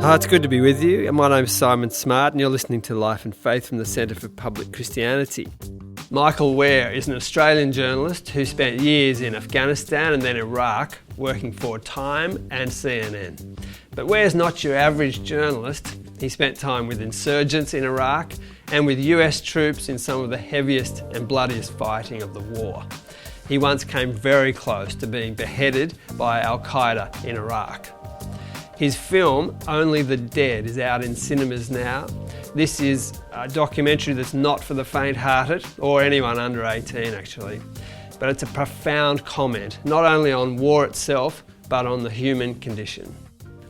Hi, it's good to be with you. My name's Simon Smart and you're listening to Life and Faith from the Centre for Public Christianity. Michael Ware is an Australian journalist who spent years in Afghanistan and then Iraq working for Time and CNN. But Ware's not your average journalist. He spent time with insurgents in Iraq and with US troops in some of the heaviest and bloodiest fighting of the war. He once came very close to being beheaded by Al-Qaeda in Iraq. His film, Only the Dead, is out in cinemas now. This is a documentary that's not for the faint-hearted, or anyone under 18 actually, but it's a profound comment, not only on war itself, but on the human condition.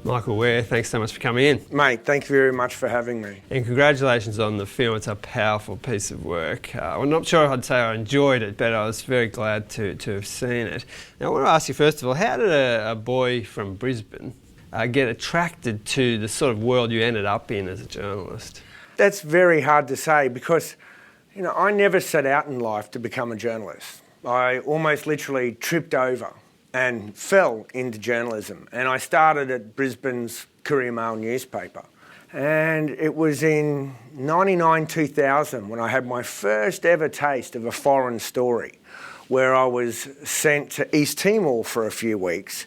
Michael Ware, thanks so much for coming in. Mate, thank you very much for having me. And congratulations on the film. It's a powerful piece of work. I'm not sure I'd say I enjoyed it, but I was very glad to have seen it. Now I want to ask you first of all, how did a boy from Brisbane get attracted to the sort of world you ended up in as a journalist? That's very hard to say because, I never set out in life to become a journalist. I almost literally tripped over and fell into journalism. And I started at Brisbane's Courier Mail newspaper. And it was in 99-2000 when I had my first ever taste of a foreign story, where I was sent to East Timor for a few weeks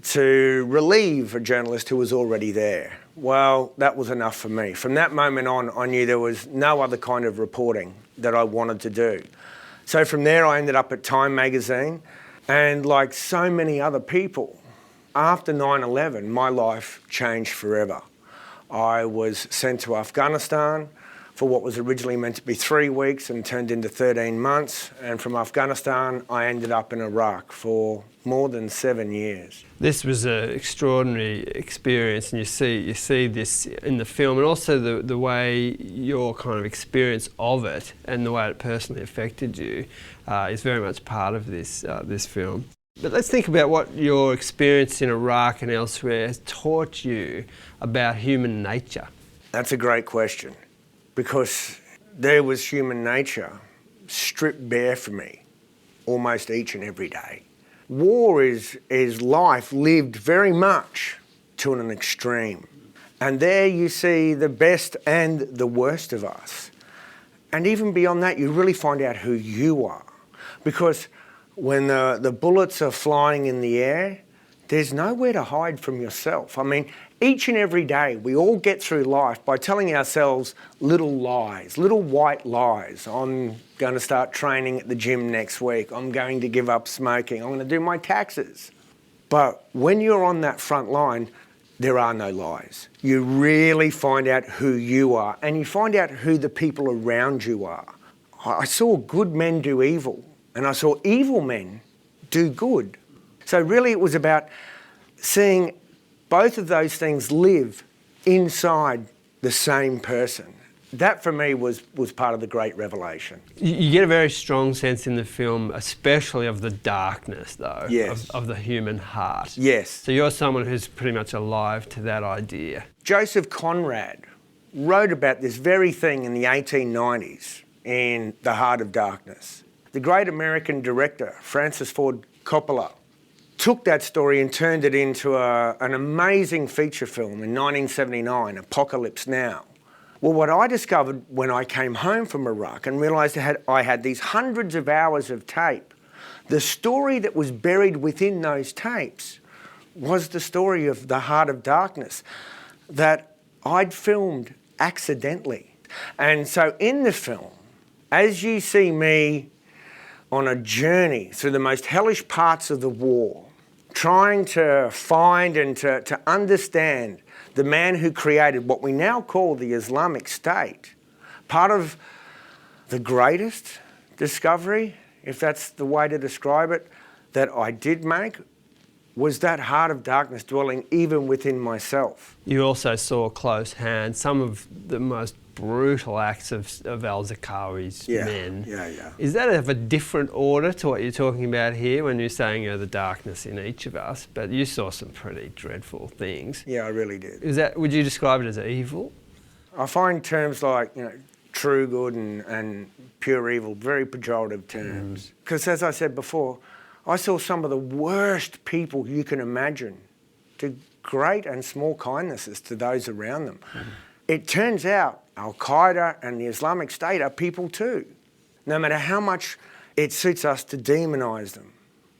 to relieve a journalist who was already there. Well, that was enough for me. From that moment on, I knew there was no other kind of reporting that I wanted to do. So from there, I ended up at Time magazine. And like so many other people, after 9/11, my life changed forever. I was sent to Afghanistan for what was originally meant to be 3 weeks and turned into 13 months. And from Afghanistan, I ended up in Iraq for more than 7 years. This was an extraordinary experience, and you see this in the film, and also the way your kind of experience of it and the way it personally affected you is very much part of this film. But let's think about what your experience in Iraq and elsewhere has taught you about human nature. That's a great question, because there was human nature stripped bare for me almost each and every day. War is life lived very much to an extreme. And there you see the best and the worst of us. And even beyond that, you really find out who you are. Because when the bullets are flying in the air, there's nowhere to hide from yourself. I mean, each and every day, we all get through life by telling ourselves little lies, little white lies. I'm going to start training at the gym next week. I'm going to give up smoking. I'm going to do my taxes. But when you're on that front line, there are no lies. You really find out who you are, and you find out who the people around you are. I saw good men do evil, and I saw evil men do good. So really it was about seeing both of those things live inside the same person. That for me was part of the great revelation. You get a very strong sense in the film, especially of the darkness, though, yes, of the human heart. Yes. So you're someone who's pretty much alive to that idea. Joseph Conrad wrote about this very thing in the 1890s in The Heart of Darkness. The great American director, Francis Ford Coppola, took that story and turned it into an amazing feature film in 1979, Apocalypse Now. Well, what I discovered when I came home from Iraq and realised I had these hundreds of hours of tape, the story that was buried within those tapes was the story of The Heart of Darkness that I'd filmed accidentally. And so in the film, as you see me on a journey through the most hellish parts of the war, trying to find and to understand the man who created what we now call the Islamic State, part of the greatest discovery, if that's the way to describe it, that I did make was that heart of darkness dwelling even within myself. You also saw close hand some of the most brutal acts of al-Zarqawi's men. Yeah. Is that of a different order to what you're talking about here when you're saying the darkness in each of us? But you saw some pretty dreadful things. Yeah, I really did. Would you describe it as evil? I find terms like true good and pure evil very pejorative terms. Because as I said before, I saw some of the worst people you can imagine to great and small kindnesses to those around them. It turns out Al-Qaeda and the Islamic State are people too, no matter how much it suits us to demonise them.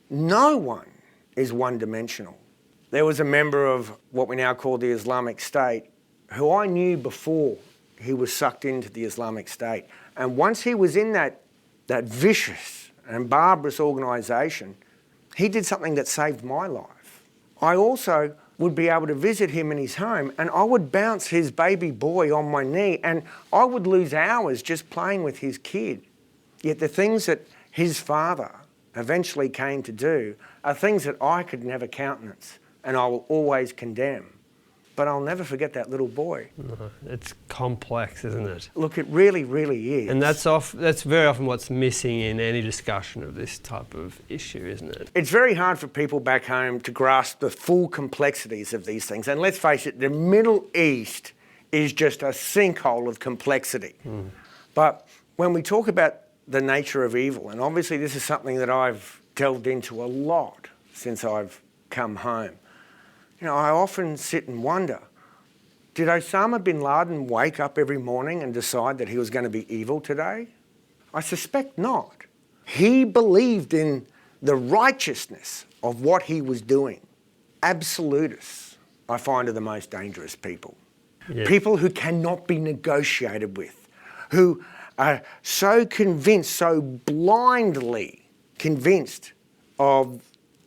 No one is one-dimensional. There was a member of what we now call the Islamic State who I knew before he was sucked into the Islamic State. And once he was in that vicious and barbarous organisation, he did something that saved my life. I also would be able to visit him in his home, and I would bounce his baby boy on my knee, and I would lose hours just playing with his kid. Yet the things that his father eventually came to do are things that I could never countenance, and I will always condemn. But I'll never forget that little boy. It's complex, isn't it? Look, it really, really is. And that's very often what's missing in any discussion of this type of issue, isn't it? It's very hard for people back home to grasp the full complexities of these things. And let's face it, the Middle East is just a sinkhole of complexity. But when we talk about the nature of evil, and obviously this is something that I've delved into a lot since I've come home, you know, I often sit and wonder, did Osama bin Laden wake up every morning and decide that he was going to be evil today? I suspect not. He believed in the righteousness of what he was doing. Absolutists, I find, are the most dangerous people. Yeah. People who cannot be negotiated with, who are so convinced, so blindly convinced of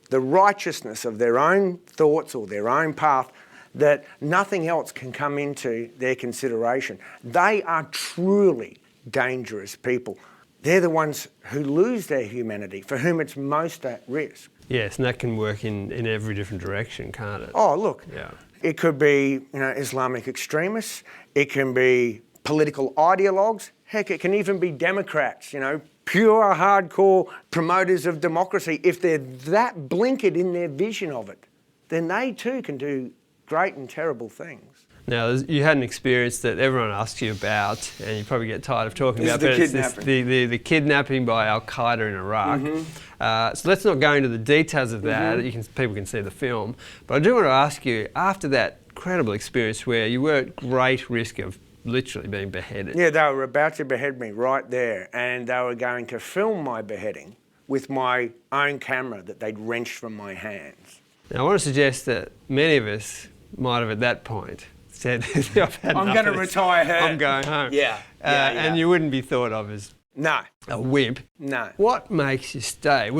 the righteousness of their own thoughts or their own path that nothing else can come into their consideration. They are truly dangerous people. They're the ones who lose their humanity, for whom it's most at risk. Yes, and that can work in every different direction, can't it? Oh, look, Yeah. it could be, you know, Islamic extremists. It can be political ideologues. Heck, it can even be Democrats, you know, pure, hardcore promoters of democracy. If they're that blinkered in their vision of it, then they too can do great and terrible things. Now, you had an experience that everyone asks you about, and you probably get tired of talking This about, is the but it's kidnapping. the kidnapping by Al-Qaeda in Iraq. So let's not go into the details of that. People can see the film. But I do want to ask you, after that incredible experience where you were at great risk of literally being beheaded. Yeah, they were about to behead me right there, and they were going to film my beheading with my own camera that they'd wrenched from my hands. Now, I want to suggest that many of us might have at that point said, I've had I'm enough going to of this. retire her. I'm going home. Yeah. And you wouldn't be thought of as No, a wimp. no. What makes you stay?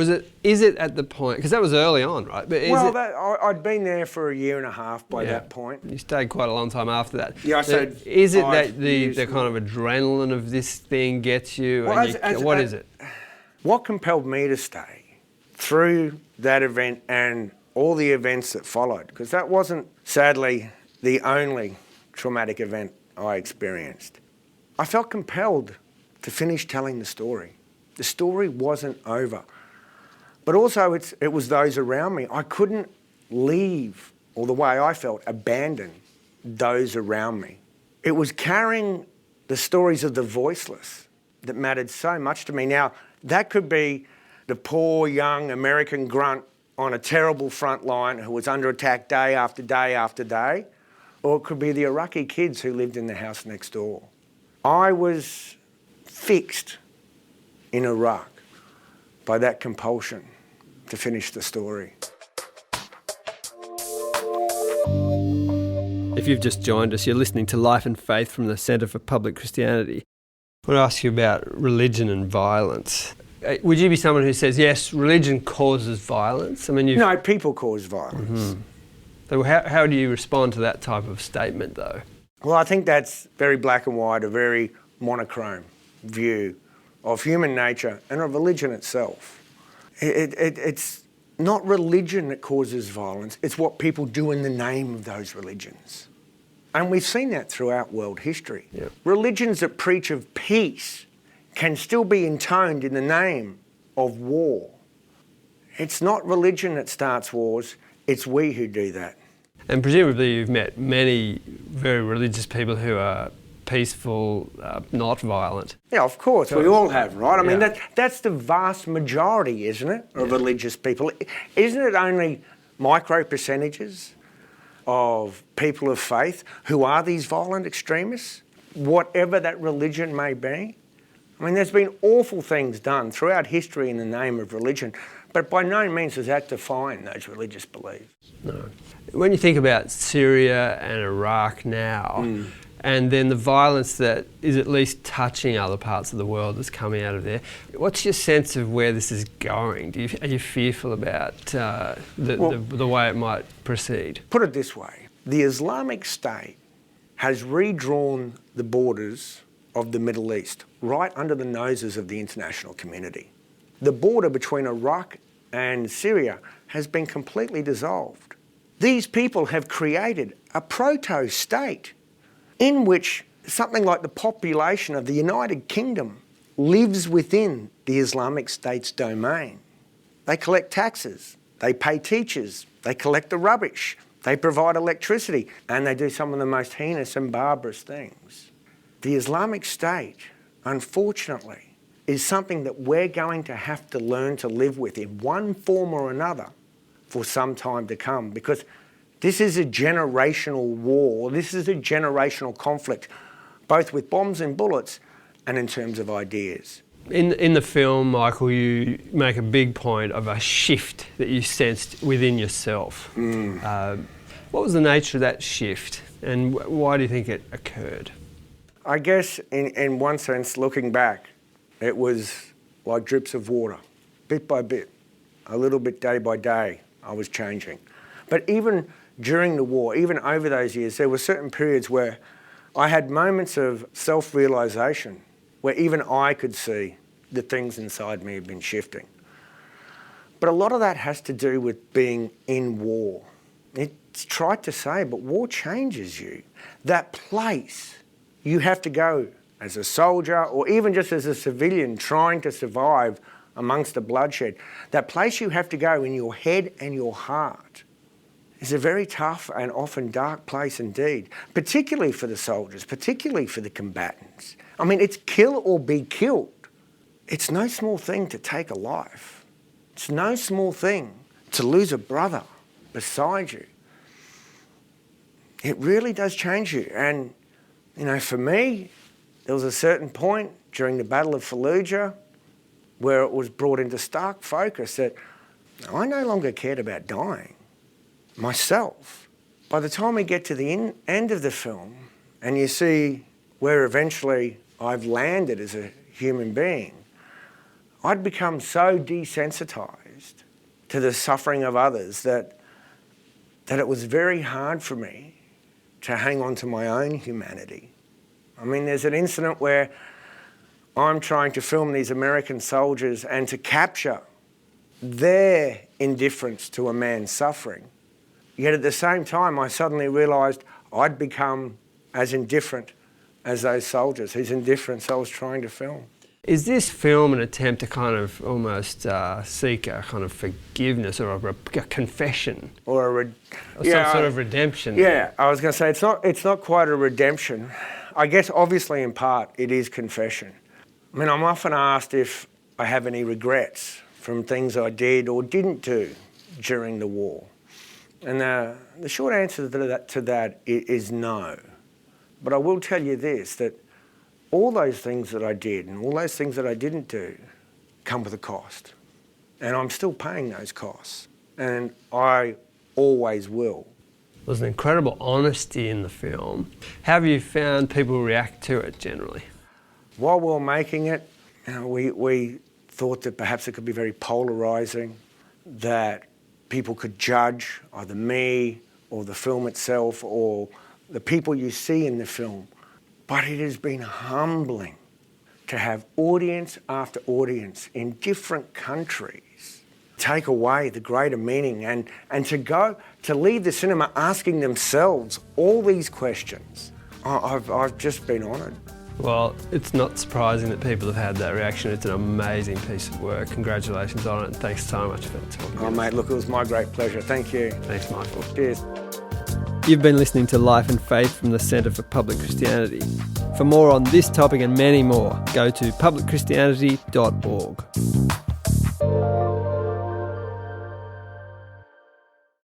Is it at the point, because that was early on, right? But I'd been there for a year and a half by that point. You stayed quite a long time after that. Yeah, I said Is it 5 that the years. kind of adrenaline of this thing gets you? Well, What is it? What compelled me to stay through that event and all the events that followed, because that wasn't, sadly, the only traumatic event I experienced. I felt compelled to finish telling the story. The story wasn't over. But also it was those around me. I couldn't leave, or the way I felt, abandon those around me. It was carrying the stories of the voiceless that mattered so much to me. Now, that could be the poor young American grunt on a terrible front line who was under attack day after day after day, or it could be the Iraqi kids who lived in the house next door. I was fixed in Iraq by that compulsion to finish the story. If you've just joined us, you're listening to Life and Faith from the Centre for Public Christianity. I want to ask you about religion and violence. Would you be someone who says, yes, religion causes violence? I mean, No, people cause violence. So how do you respond to that type of statement, though? Well, I think that's very black and white, a very monochrome view of human nature and of religion itself. It's not religion that causes violence, it's what people do in the name of those religions. And we've seen that throughout world history. Yep. Religions that preach of peace can still be intoned in the name of war. It's not religion that starts wars, it's we who do that. And presumably you've met many very religious people who are peaceful, not violent. Yeah, of course, we all have, right? I mean, Yeah. that's the vast majority, isn't it, of religious people? Isn't it only micro percentages of people of faith who are these violent extremists, whatever that religion may be. I mean, there's been awful things done throughout history in the name of religion, but by no means does that define those religious beliefs. No. When you think about Syria and Iraq now, and then the violence that is at least touching other parts of the world that's coming out of there, what's your sense of where this is going? Are you fearful about the way it might proceed? Put it this way, the Islamic State has redrawn the borders of the Middle East right under the noses of the international community. The border between Iraq and Syria has been completely dissolved. These people have created a proto-state in which something like the population of the United Kingdom lives within the Islamic State's domain. They collect taxes, they pay teachers, they collect the rubbish, they provide electricity, and they do some of the most heinous and barbarous things. The Islamic State, unfortunately, is something that we're going to have to learn to live with in one form or another for some time to come, because this is a generational war, this is a generational conflict, both with bombs and bullets and in terms of ideas. In the film, Michael, you make a big point of a shift that you sensed within yourself. What was the nature of that shift, and why do you think it occurred? I guess in one sense, looking back, it was like drips of water, bit by bit, a little bit day by day, I was changing. But even during the war, even over those years, there were certain periods where I had moments of self-realisation where even I could see the things inside me had been shifting. But a lot of that has to do with being in war. It's trite to say, but war changes you. That place you have to go as a soldier or even just as a civilian trying to survive amongst the bloodshed, that place you have to go in your head and your heart is a very tough and often dark place indeed, particularly for the soldiers, particularly for the combatants. I mean, it's kill or be killed. It's no small thing to take a life. It's no small thing to lose a brother beside you. It really does change you. And, you know, for me, there was a certain point during the Battle of Fallujah where it was brought into stark focus that I no longer cared about dying myself. By the time we get to the end of the film and you see where eventually I've landed as a human being, I'd become so desensitised to the suffering of others that it was very hard for me to hang on to my own humanity. I mean, there's an incident where I'm trying to film these American soldiers and to capture their indifference to a man's suffering. Yet at the same time, I suddenly realised I'd become as indifferent as those soldiers whose indifference I was trying to film. Is this film an attempt to kind of almost seek a kind of forgiveness or a confession? Or some sort of redemption? Yeah, I was going to say it's not quite a redemption. I guess obviously in part it is confession. I mean, I'm often asked if I have any regrets from things I did or didn't do during the war. And the short answer to that is no. But I will tell you this, that all those things that I did and all those things that I didn't do come with a cost. And I'm still paying those costs. And I always will. There's an incredible honesty in the film. How have you found people react to it generally? While we were making it, we thought that perhaps it could be very polarising, that people could judge either me or the film itself or the people you see in the film. But it has been humbling to have audience after audience in different countries take away the greater meaning and to leave the cinema asking themselves all these questions. I've just been honoured. Well, it's not surprising that people have had that reaction. It's an amazing piece of work. Congratulations on it, and thanks so much for talking. Oh, mate, look, it was my great pleasure. Thank you. Thanks, Michael. Cheers. You've been listening to Life and Faith from the Centre for Public Christianity. For more on this topic and many more, go to publicchristianity.org.